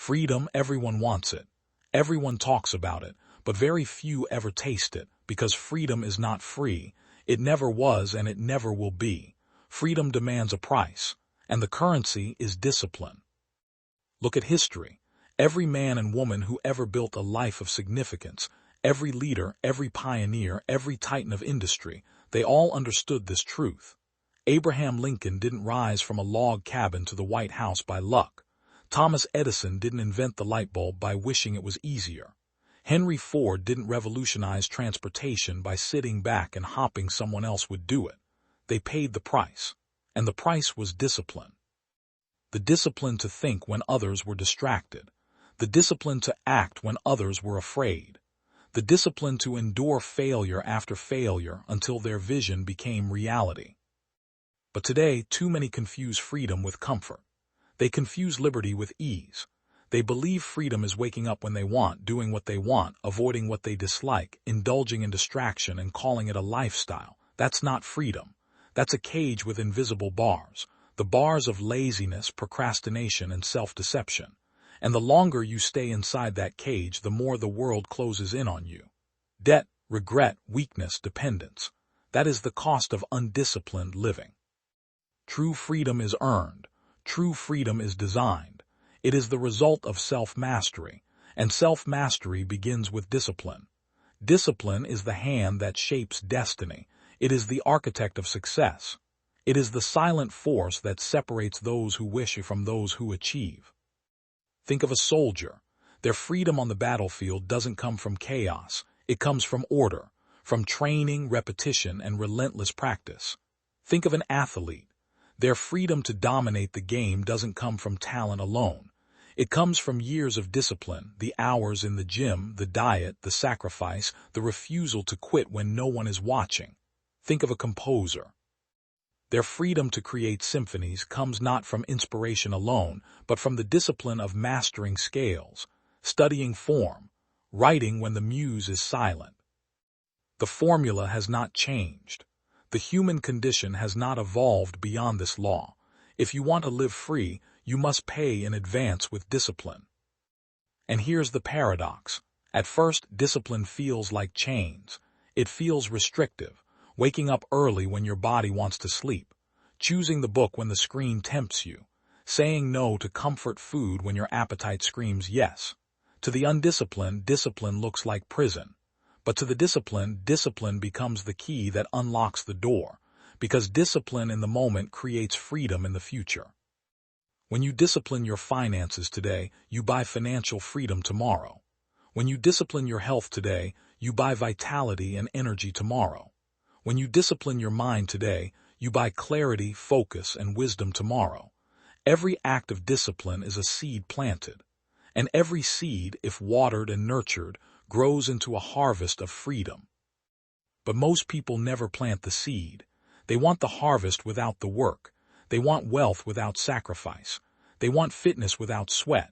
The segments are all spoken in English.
Freedom, everyone wants it. Everyone talks about it, but very few ever taste it, because freedom is not free. It never was and it never will be. Freedom demands a price, and the currency is discipline. Look at history. Every man and woman who ever built a life of significance, every leader, every pioneer, every titan of industry, they all understood this truth. Abraham Lincoln didn't rise from a log cabin to the White House by luck. Thomas Edison didn't invent the light bulb by wishing it was easier. Henry Ford didn't revolutionize transportation by sitting back and hoping someone else would do it. They paid the price, and the price was discipline. The discipline to think when others were distracted. The discipline to act when others were afraid. The discipline to endure failure after failure until their vision became reality. But today, too many confuse freedom with comfort. They confuse liberty with ease. They believe freedom is waking up when they want, doing what they want, avoiding what they dislike, indulging in distraction and calling it a lifestyle. That's not freedom. That's a cage with invisible bars. The bars of laziness, procrastination, and self-deception. And the longer you stay inside that cage, the more the world closes in on you. Debt, regret, weakness, dependence. That is the cost of undisciplined living. True freedom is earned. True freedom is designed. It is the result of self-mastery, and self-mastery begins with discipline. Discipline is the hand that shapes destiny. It is the architect of success. It is the silent force that separates those who wish from those who achieve. Think of a soldier. Their freedom on the battlefield doesn't come from chaos. It comes from order, from training, repetition, and relentless practice. Think of an athlete. Their freedom to dominate the game doesn't come from talent alone. It comes from years of discipline, the hours in the gym, the diet, the sacrifice, the refusal to quit when no one is watching. Think of a composer. Their freedom to create symphonies comes not from inspiration alone, but from the discipline of mastering scales, studying form, writing when the muse is silent. The formula has not changed. The human condition has not evolved beyond this law. If you want to live free, you must pay in advance with discipline. And here's the paradox. At first, discipline feels like chains. It feels restrictive, waking up early when your body wants to sleep, choosing the book when the screen tempts you, saying no to comfort food when your appetite screams yes. To the undisciplined, discipline looks like prison. But to the disciplined, discipline becomes the key that unlocks the door, because discipline in the moment creates freedom in the future. When you discipline your finances today, you buy financial freedom tomorrow. When you discipline your health today, you buy vitality and energy tomorrow. When you discipline your mind today, you buy clarity, focus, and wisdom tomorrow. Every act of discipline is a seed planted, and every seed, if watered and nurtured, grows into a harvest of freedom. But most people never plant the seed. They want the harvest without the work. They want wealth without sacrifice. They want fitness without sweat.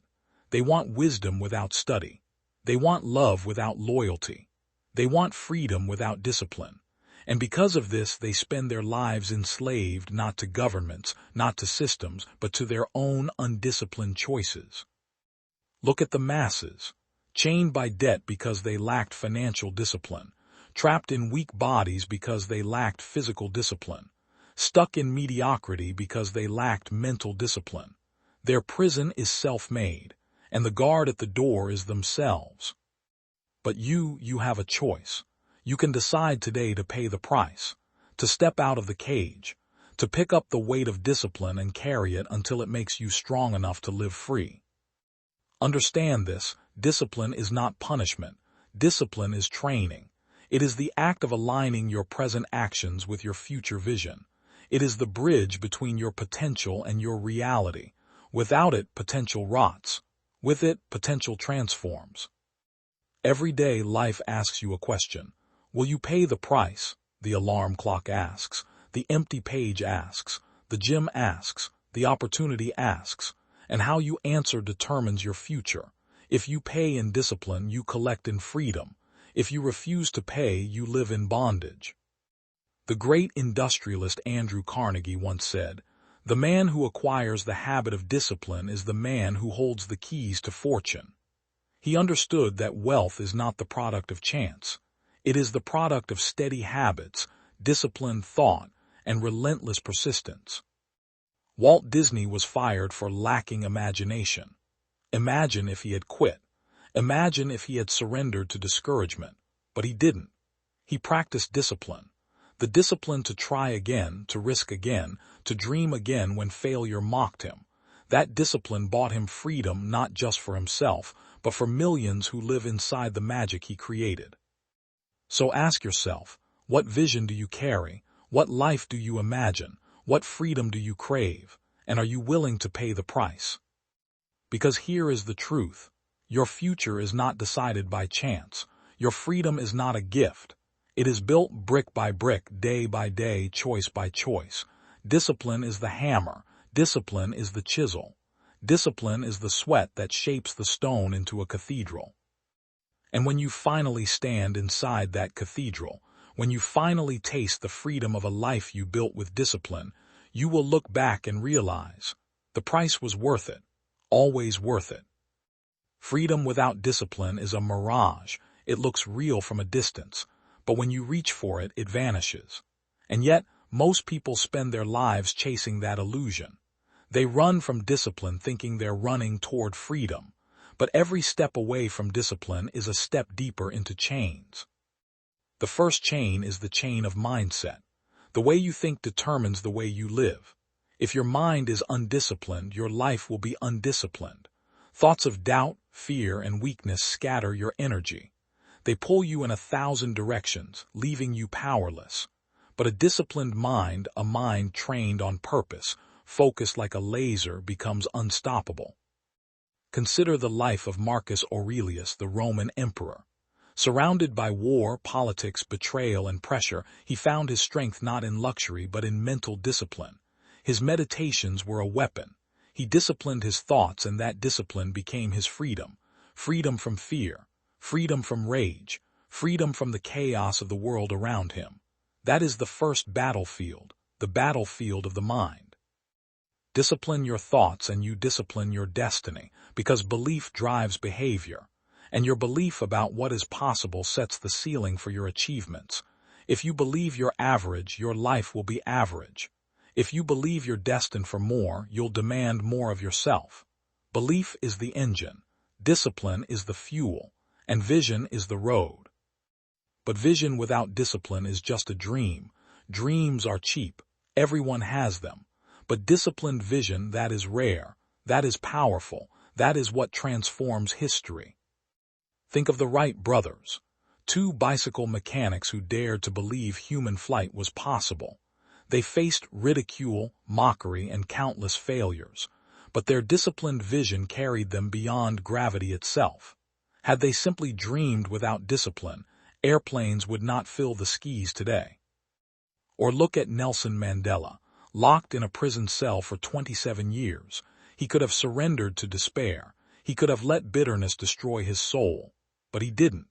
They want wisdom without study. They want love without loyalty. They want freedom without discipline. And because of this, they spend their lives enslaved not to governments, not to systems, but to their own undisciplined choices. Look at the masses. Chained by debt because they lacked financial discipline, trapped in weak bodies because they lacked physical discipline, stuck in mediocrity because they lacked mental discipline. Their prison is self-made, and the guard at the door is themselves. But you have a choice. You can decide today to pay the price, to step out of the cage, to pick up the weight of discipline and carry it until it makes you strong enough to live free. Understand this. Discipline is not punishment. Discipline is training. It is the act of aligning your present actions with your future vision. It is the bridge between your potential and your reality. Without it, potential rots. With it, potential transforms. Every day, life asks you a question. Will you pay the price? The alarm clock asks. The empty page asks. The gym asks. The opportunity asks. And how you answer determines your future. If you pay in discipline, you collect in freedom. If you refuse to pay, you live in bondage. The great industrialist Andrew Carnegie once said, The man who acquires the habit of discipline is the man who holds the keys to fortune. He understood that wealth is not the product of chance. It is the product of steady habits, disciplined thought, and relentless persistence. Walt Disney was fired for lacking imagination. Imagine if he had quit. Imagine if he had surrendered to discouragement. But he didn't. He practiced discipline. The discipline to try again, to risk again, to dream again when failure mocked him. That discipline bought him freedom not just for himself, but for millions who live inside the magic he created. So ask yourself, what vision do you carry? What life do you imagine? What freedom do you crave? And are you willing to pay the price? Because here is the truth. Your future is not decided by chance. Your freedom is not a gift. It is built brick by brick, day by day, choice by choice. Discipline is the hammer. Discipline is the chisel. Discipline is the sweat that shapes the stone into a cathedral. And when you finally stand inside that cathedral, when you finally taste the freedom of a life you built with discipline, you will look back and realize the price was worth it, always worth it. Freedom without discipline is a mirage. It looks real from a distance, but when you reach for it, it vanishes. And yet, most people spend their lives chasing that illusion. They run from discipline thinking they're running toward freedom, but every step away from discipline is a step deeper into chains. The first chain is the chain of mindset. The way you think determines the way you live. If your mind is undisciplined, your life will be undisciplined. Thoughts of doubt, fear, and weakness scatter your energy. They pull you in 1,000 directions, leaving you powerless. But a disciplined mind, a mind trained on purpose, focused like a laser, becomes unstoppable. Consider the life of Marcus Aurelius, the Roman emperor. Surrounded by war, politics, betrayal, and pressure, he found his strength not in luxury but in mental discipline. His meditations were a weapon. He disciplined his thoughts, and that discipline became his freedom. Freedom from fear, freedom from rage, freedom from the chaos of the world around him. That is the first battlefield, the battlefield of the mind. Discipline your thoughts and you discipline your destiny, because belief drives behavior. And your belief about what is possible sets the ceiling for your achievements. If you believe you're average, your life will be average. If you believe you're destined for more, you'll demand more of yourself. Belief is the engine, discipline is the fuel, and vision is the road. But vision without discipline is just a dream. Dreams are cheap. Everyone has them. But disciplined vision, that is rare, that is powerful, that is what transforms history. Think of the Wright brothers, 2 bicycle mechanics who dared to believe human flight was possible. They faced ridicule, mockery, and countless failures, but their disciplined vision carried them beyond gravity itself. Had they simply dreamed without discipline, airplanes would not fill the skies today. Or look at Nelson Mandela, locked in a prison cell for 27 years. He could have surrendered to despair. He could have let bitterness destroy his soul. But he didn't.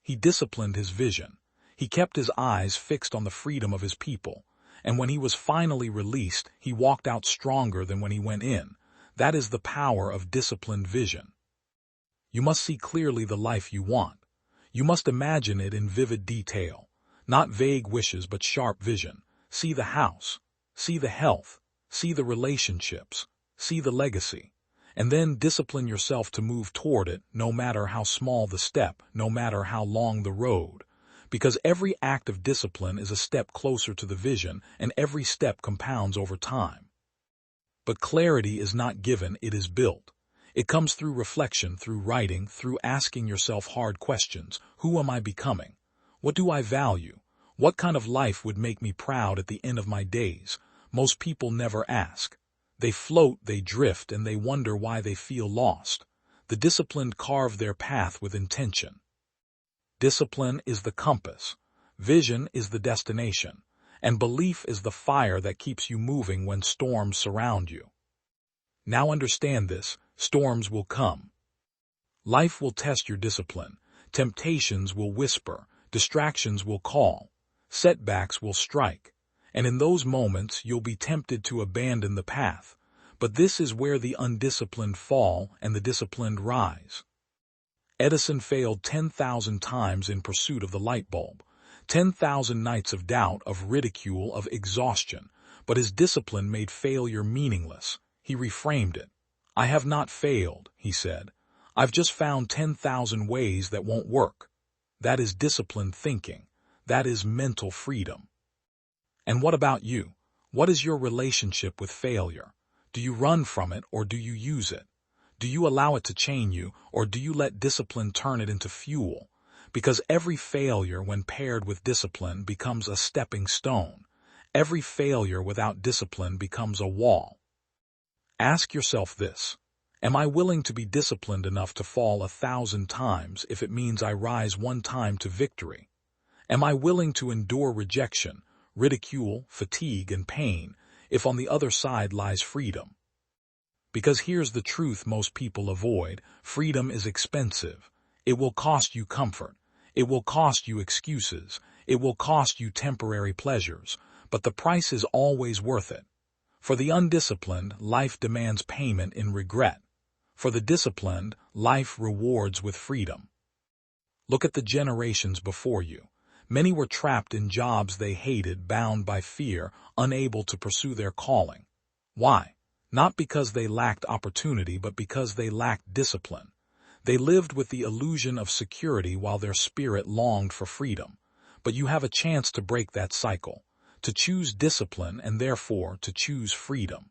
He disciplined his vision. He kept his eyes fixed on the freedom of his people. And when he was finally released, he walked out stronger than when he went in. That is the power of disciplined vision. You must see clearly the life you want. You must imagine it in vivid detail. Not vague wishes, but sharp vision. See the house. See the health. See the relationships. See the legacy. And then discipline yourself to move toward it, no matter how small the step, no matter how long the road. Because every act of discipline is a step closer to the vision, and every step compounds over time. But clarity is not given, it is built. It comes through reflection, through writing, through asking yourself hard questions. Who am I becoming? What do I value? What kind of life would make me proud at the end of my days? Most people never ask. They float, they drift, and they wonder why they feel lost. The disciplined carve their path with intention. Discipline is the compass, vision is the destination, and belief is the fire that keeps you moving when storms surround you. Now understand this, storms will come. Life will test your discipline, temptations will whisper, distractions will call, setbacks will strike. And in those moments, you'll be tempted to abandon the path. But this is where the undisciplined fall and the disciplined rise. Edison failed 10,000 times in pursuit of the light bulb, 10,000 nights of doubt, of ridicule, of exhaustion, but his discipline made failure meaningless. He reframed it. "I have not failed," he said. "I've just found 10,000 ways that won't work." That is disciplined thinking. That is mental freedom. And what about you? What is your relationship with failure? Do you run from it or do you use it? Do you allow it to chain you, or do you let discipline turn it into fuel? Because every failure, when paired with discipline, becomes a stepping stone. Every failure without discipline becomes a wall. Ask yourself this: am I willing to be disciplined enough to fall 1,000 times if it means I rise one time to victory? Am I willing to endure rejection, ridicule, fatigue, and pain if on the other side lies freedom? Because here's the truth most people avoid: freedom is expensive. It will cost you comfort. It will cost you excuses. It will cost you temporary pleasures. But the price is always worth it. For the undisciplined, life demands payment in regret. For the disciplined, life rewards with freedom. Look at the generations before you. Many were trapped in jobs they hated, bound by fear, unable to pursue their calling. Why? Not because they lacked opportunity, but because they lacked discipline. They lived with the illusion of security while their spirit longed for freedom. But you have a chance to break that cycle, to choose discipline and therefore to choose freedom.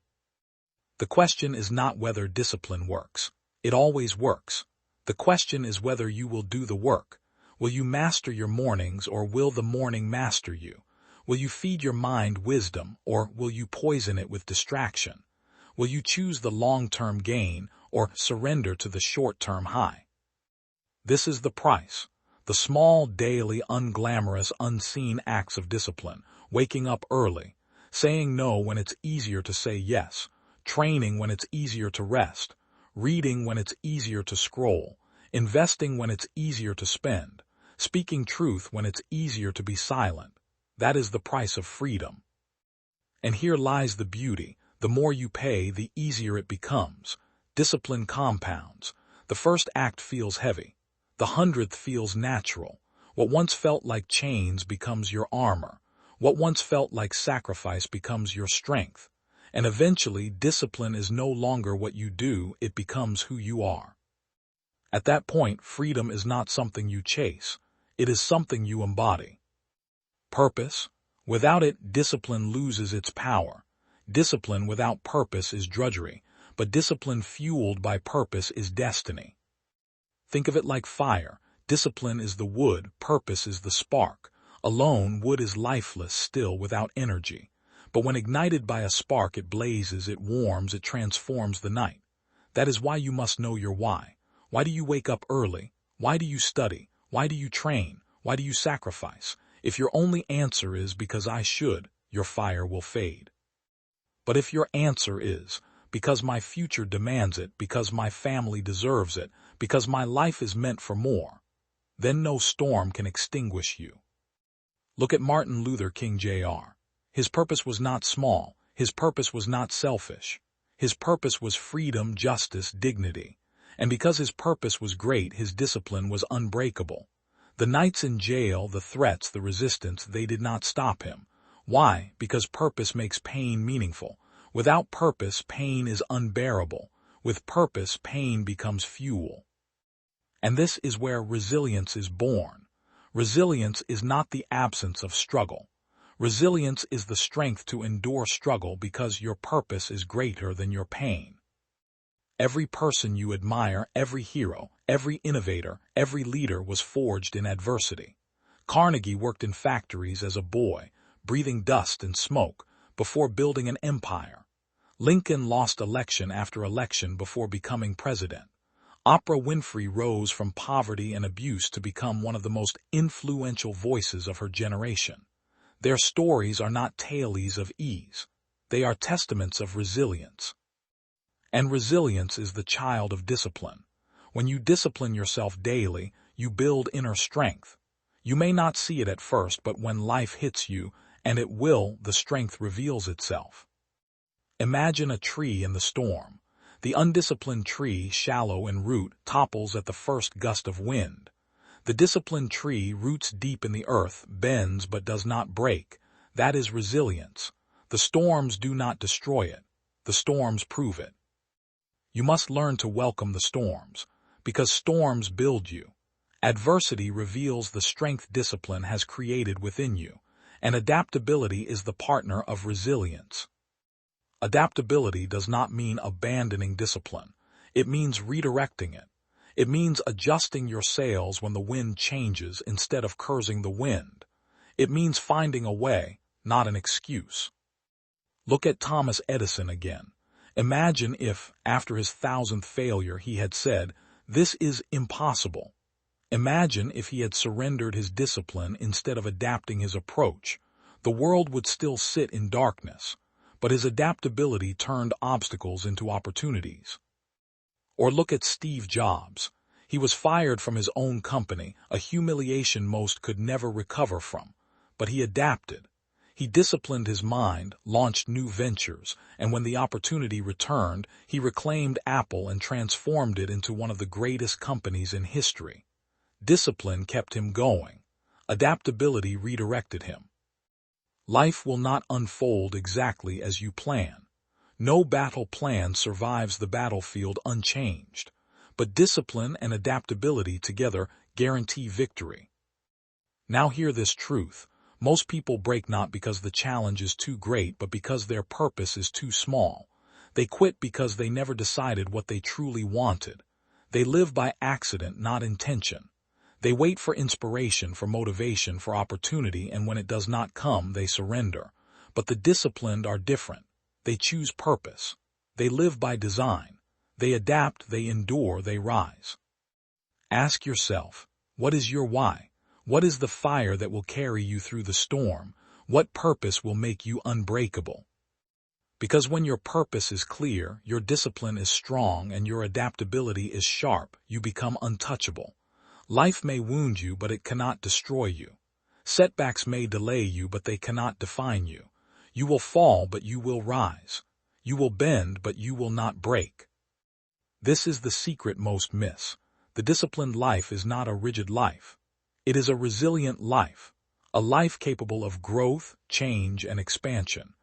The question is not whether discipline works. It always works. The question is whether you will do the work. Will you master your mornings, or will the morning master you? Will you feed your mind wisdom, or will you poison it with distraction? Will you choose the long-term gain, or surrender to the short-term high? This is the price. The small, daily, unglamorous, unseen acts of discipline: waking up early, saying no when it's easier to say yes, training when it's easier to rest, reading when it's easier to scroll, investing when it's easier to spend, speaking truth when it's easier to be silent. That is the price of freedom. And here lies the beauty. The more you pay, the easier it becomes. Discipline compounds. The first act feels heavy. The 100th feels natural. What once felt like chains becomes your armor. What once felt like sacrifice becomes your strength. And eventually, discipline is no longer what you do, it becomes who you are. At that point, freedom is not something you chase. It is something you embody. Purpose. Without it, discipline loses its power. Discipline without purpose is drudgery, but discipline fueled by purpose is destiny. Think of it like fire. Discipline is the wood, purpose is the spark. Alone, wood is lifeless, still, without energy. But when ignited by a spark, it blazes, it warms, it transforms the night. That is why you must know your why. Why do you wake up early? Why do you study? Why do you train? Why do you sacrifice? If your only answer is because I should, your fire will fade. But if your answer is because my future demands it, because my family deserves it, because my life is meant for more, then no storm can extinguish you. Look at Martin Luther King Jr. His purpose was not small. His purpose was not selfish. His purpose was freedom, justice, dignity. And because his purpose was great, his discipline was unbreakable. The nights in jail, the threats, the resistance, they did not stop him. Why? Because purpose makes pain meaningful. Without purpose, pain is unbearable. With purpose, pain becomes fuel. And this is where resilience is born. Resilience is not the absence of struggle. Resilience is the strength to endure struggle because your purpose is greater than your pain. Every person you admire, every hero, every innovator, every leader was forged in adversity. Carnegie worked in factories as a boy, breathing dust and smoke, before building an empire. Lincoln lost election after election before becoming president. Oprah Winfrey rose from poverty and abuse to become one of the most influential voices of her generation. Their stories are not tales of ease. They are testaments of resilience. And resilience is the child of discipline. When you discipline yourself daily, you build inner strength. You may not see it at first, but when life hits you, and at will the strength reveals itself. Imagine a tree in the storm. The undisciplined tree, shallow in root, topples at the first gust of wind. The disciplined tree roots deep in the earth, bends but does not break. That is resilience. The storms do not destroy it. The storms prove it. You must learn to welcome the storms, because storms build you. Adversity reveals the strength discipline has created within you, and adaptability is the partner of resilience. Adaptability does not mean abandoning discipline. It means redirecting it. It means adjusting your sails when the wind changes instead of cursing the wind. It means finding a way, not an excuse. Look at Thomas Edison again. Imagine if, after his 1000th failure, he had said, "This is impossible." Imagine if he had surrendered his discipline instead of adapting his approach. The world would still sit in darkness, but his adaptability turned obstacles into opportunities. Or look at Steve Jobs. He was fired from his own company, a humiliation most could never recover from, but he adapted. He disciplined his mind, launched new ventures, and when the opportunity returned, he reclaimed Apple and transformed it into one of the greatest companies in history. Discipline kept him going. Adaptability redirected him. Life will not unfold exactly as you plan. No battle plan survives the battlefield unchanged, but discipline and adaptability together guarantee victory. Now hear this truth. Most people break not because the challenge is too great, but because their purpose is too small. They quit because they never decided what they truly wanted. They live by accident, not intention. They wait for inspiration, for motivation, for opportunity, and when it does not come, they surrender. But the disciplined are different. They choose purpose. They live by design. They adapt, they endure, they rise. Ask yourself, what is your why? What is the fire that will carry you through the storm? What purpose will make you unbreakable? Because when your purpose is clear, your discipline is strong, and your adaptability is sharp, you become untouchable. Life may wound you, but it cannot destroy you. Setbacks may delay you, but they cannot define you. You will fall, but you will rise. You will bend, but you will not break. This is the secret most miss. The disciplined life is not a rigid life. It is a resilient life, a life capable of growth, change, and expansion.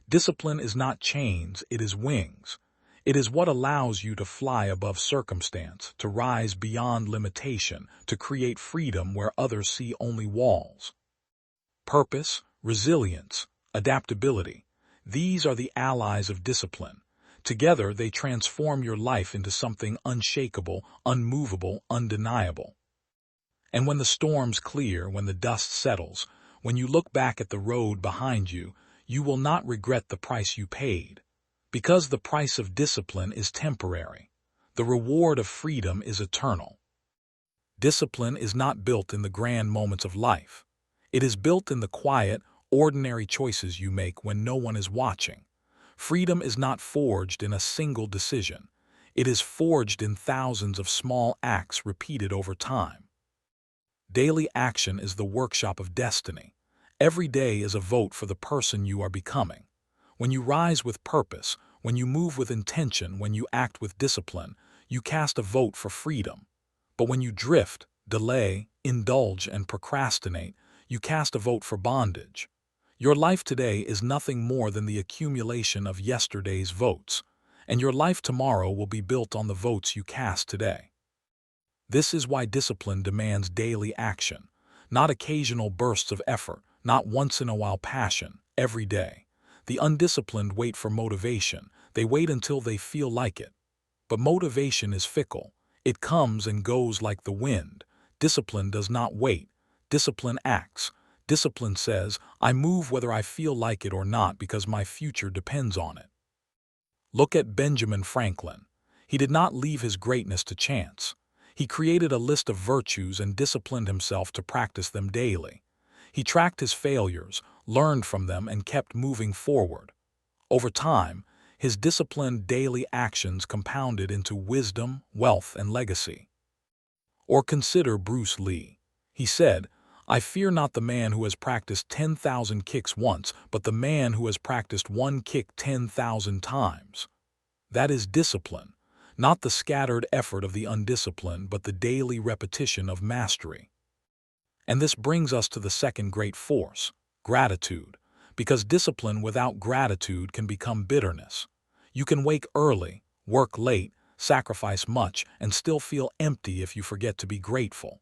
Discipline is not chains, it is wings. It is what allows you to fly above circumstance, to rise beyond limitation, to create freedom where others see only walls. Purpose, resilience, adaptability. These are the allies of discipline. Together they transform your life into something unshakable, unmovable, undeniable. And when the storms clear, when the dust settles, when you look back at the road behind you, you will not regret the price you paid. Because the price of discipline is temporary. The reward of freedom is eternal. Discipline is not built in the grand moments of life. It is built in the quiet, ordinary choices you make when no one is watching. Freedom is not forged in a single decision. It is forged in thousands of small acts repeated over time. Daily action is the workshop of destiny. Every day is a vote for the person you are becoming. When you rise with purpose, when you move with intention, when you act with discipline, you cast a vote for freedom. But when you drift, delay, indulge, and procrastinate, you cast a vote for bondage. Your life today is nothing more than the accumulation of yesterday's votes, and your life tomorrow will be built on the votes you cast today. This is why discipline demands daily action, not occasional bursts of effort, not once-in-a-while passion, every day. The undisciplined wait for motivation. They wait until they feel like it. But motivation is fickle. It comes and goes like the wind. Discipline does not wait. Discipline acts. Discipline says, I move whether I feel like it or not because my future depends on it. Look at Benjamin Franklin. He did not leave his greatness to chance. He created a list of virtues and disciplined himself to practice them daily. He tracked his failures, learned from them, and kept moving forward. Over time, his disciplined daily actions compounded into wisdom, wealth, and legacy. Or consider Bruce Lee. He said, I fear not the man who has practiced 10,000 kicks once, but the man who has practiced one kick 10,000 times. That is discipline, not the scattered effort of the undisciplined, but the daily repetition of mastery. And this brings us to the second great force, gratitude, because discipline without gratitude can become bitterness. You can wake early, work late, sacrifice much, and still feel empty if you forget to be grateful.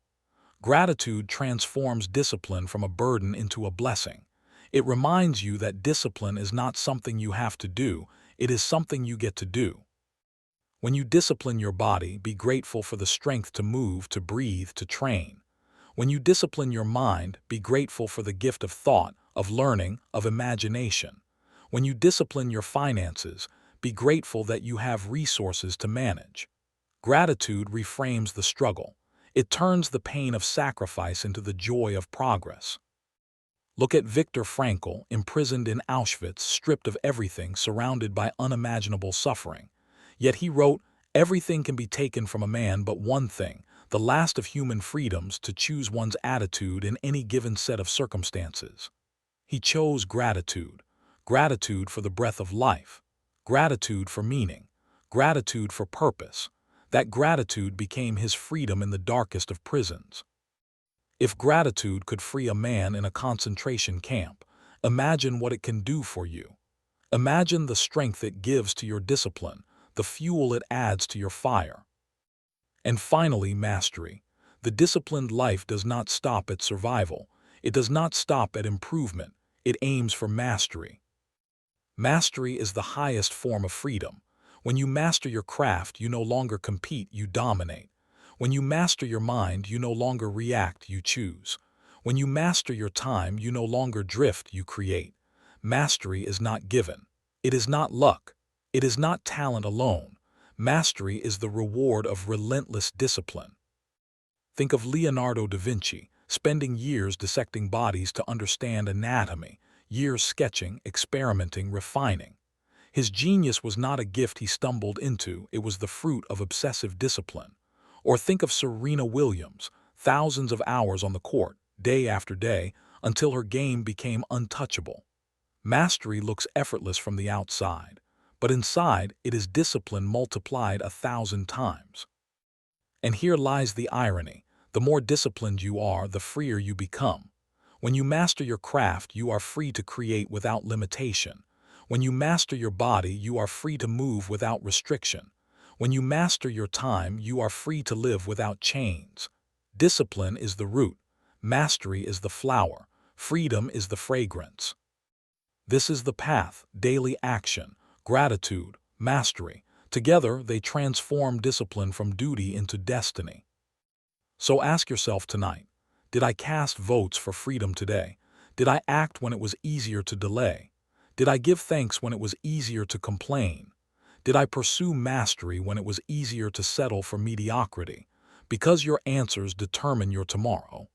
Gratitude transforms discipline from a burden into a blessing. It reminds you that discipline is not something you have to do, it is something you get to do. When you discipline your body, be grateful for the strength to move, to breathe, to train. When you discipline your mind, be grateful for the gift of thought, of learning, of imagination. When you discipline your finances, be grateful that you have resources to manage. Gratitude reframes the struggle. It turns the pain of sacrifice into the joy of progress. Look at Viktor Frankl, imprisoned in Auschwitz, stripped of everything, surrounded by unimaginable suffering. Yet he wrote, "Everything can be taken from a man but one thing, the last of human freedoms, to choose one's attitude in any given set of circumstances." He chose gratitude. Gratitude for the breath of life. Gratitude for meaning. Gratitude for purpose. That gratitude became his freedom in the darkest of prisons. If gratitude could free a man in a concentration camp, imagine what it can do for you. Imagine the strength it gives to your discipline, the fuel it adds to your fire. And finally, mastery. The disciplined life does not stop at survival. It does not stop at improvement. It aims for mastery. Mastery is the highest form of freedom. When you master your craft, you no longer compete, you dominate. When you master your mind, you no longer react, you choose. When you master your time, you no longer drift, you create. Mastery is not given. It is not luck. It is not talent alone. Mastery is the reward of relentless discipline. Think of Leonardo da Vinci, spending years dissecting bodies to understand anatomy, years sketching, experimenting, refining. His genius was not a gift he stumbled into, it was the fruit of obsessive discipline. Or think of Serena Williams, thousands of hours on the court, day after day, until her game became untouchable. Mastery looks effortless from the outside, but inside it is discipline multiplied 1,000 times. And here lies the irony. The more disciplined you are, the freer you become. When you master your craft, you are free to create without limitation. When you master your body, you are free to move without restriction. When you master your time, you are free to live without chains. Discipline is the root. Mastery is the flower. Freedom is the fragrance. This is the path: daily action, gratitude, mastery. Together, they transform discipline from duty into destiny. So ask yourself tonight, did I cast votes for freedom today? Did I act when it was easier to delay? Did I give thanks when it was easier to complain? Did I pursue mastery when it was easier to settle for mediocrity? Because your answers determine your tomorrow.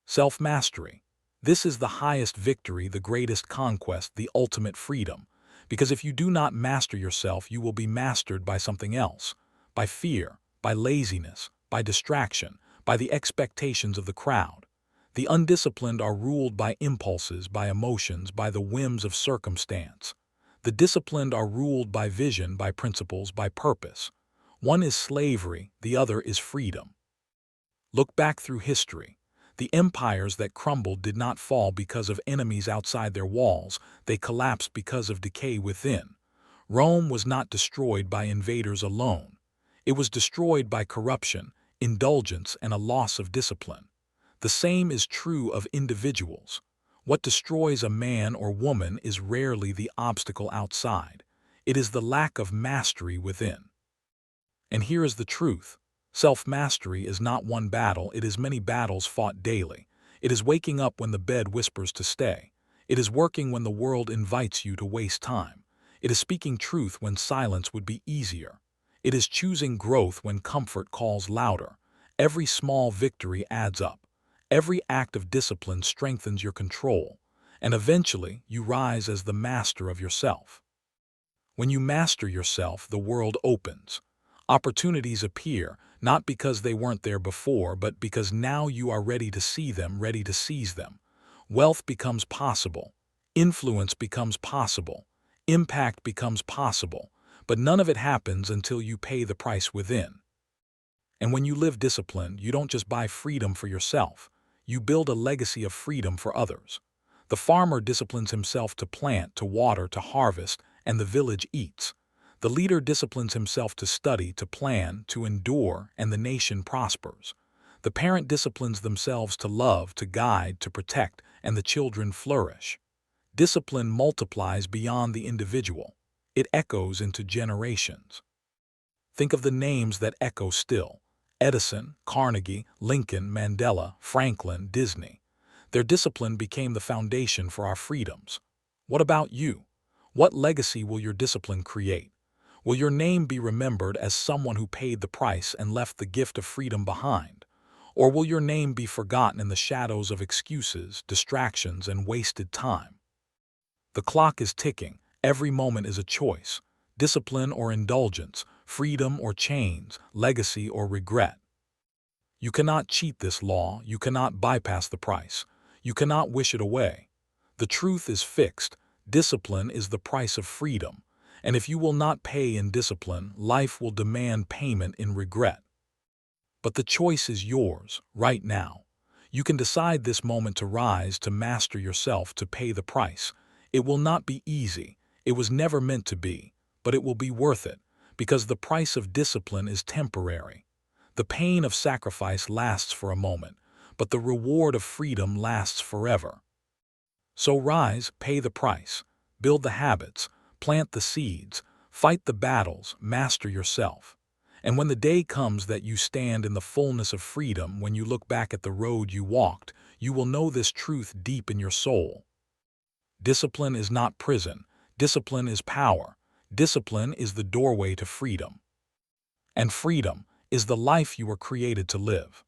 Self-mastery. This is the highest victory, the greatest conquest, the ultimate freedom. Because if you do not master yourself, you will be mastered by something else, by fear, by laziness, by distraction, by the expectations of the crowd. The undisciplined are ruled by impulses, by emotions, by the whims of circumstance. The disciplined are ruled by vision, by principles, by purpose. One is slavery, the other is freedom. Look back through history. The empires that crumbled did not fall because of enemies outside their walls, they collapsed because of decay within. Rome was not destroyed by invaders alone. It was destroyed by corruption, indulgence, and a loss of discipline. The same is true of individuals. What destroys a man or woman is rarely the obstacle outside. It is the lack of mastery within. And here is the truth. Self-mastery is not one battle, it is many battles fought daily. It is waking up when the bed whispers to stay. It is working when the world invites you to waste time. It is speaking truth when silence would be easier. It is choosing growth when comfort calls louder. Every small victory adds up. Every act of discipline strengthens your control, and eventually you rise as the master of yourself. When you master yourself, the world opens. Opportunities appear, not because they weren't there before, but because now you are ready to see them, ready to seize them. Wealth becomes possible. Influence becomes possible. Impact becomes possible. But none of it happens until you pay the price within. And when you live disciplined, you don't just buy freedom for yourself. You build a legacy of freedom for others. The farmer disciplines himself to plant, to water, to harvest, and the village eats. The leader disciplines himself to study, to plan, to endure, and the nation prospers. The parent disciplines themselves to love, to guide, to protect, and the children flourish. Discipline multiplies beyond the individual. It echoes into generations. Think of the names that echo still: Edison, Carnegie, Lincoln, Mandela, Franklin, Disney. Their discipline became the foundation for our freedoms. What about you? What legacy will your discipline create? Will your name be remembered as someone who paid the price and left the gift of freedom behind? Or will your name be forgotten in the shadows of excuses, distractions, and wasted time? The clock is ticking. Every moment is a choice. Discipline or indulgence, freedom or chains, legacy or regret. You cannot cheat this law. You cannot bypass the price. You cannot wish it away. The truth is fixed. Discipline is the price of freedom. And if you will not pay in discipline, life will demand payment in regret. But the choice is yours, right now. You can decide this moment to rise, to master yourself, to pay the price. It will not be easy. It was never meant to be. But it will be worth it, because the price of discipline is temporary. The pain of sacrifice lasts for a moment, but the reward of freedom lasts forever. So rise, pay the price, build the habits, plant the seeds, fight the battles, master yourself. And when the day comes that you stand in the fullness of freedom, when you look back at the road you walked, you will know this truth deep in your soul. Discipline is not prison. Discipline is power. Discipline is the doorway to freedom. And freedom is the life you were created to live.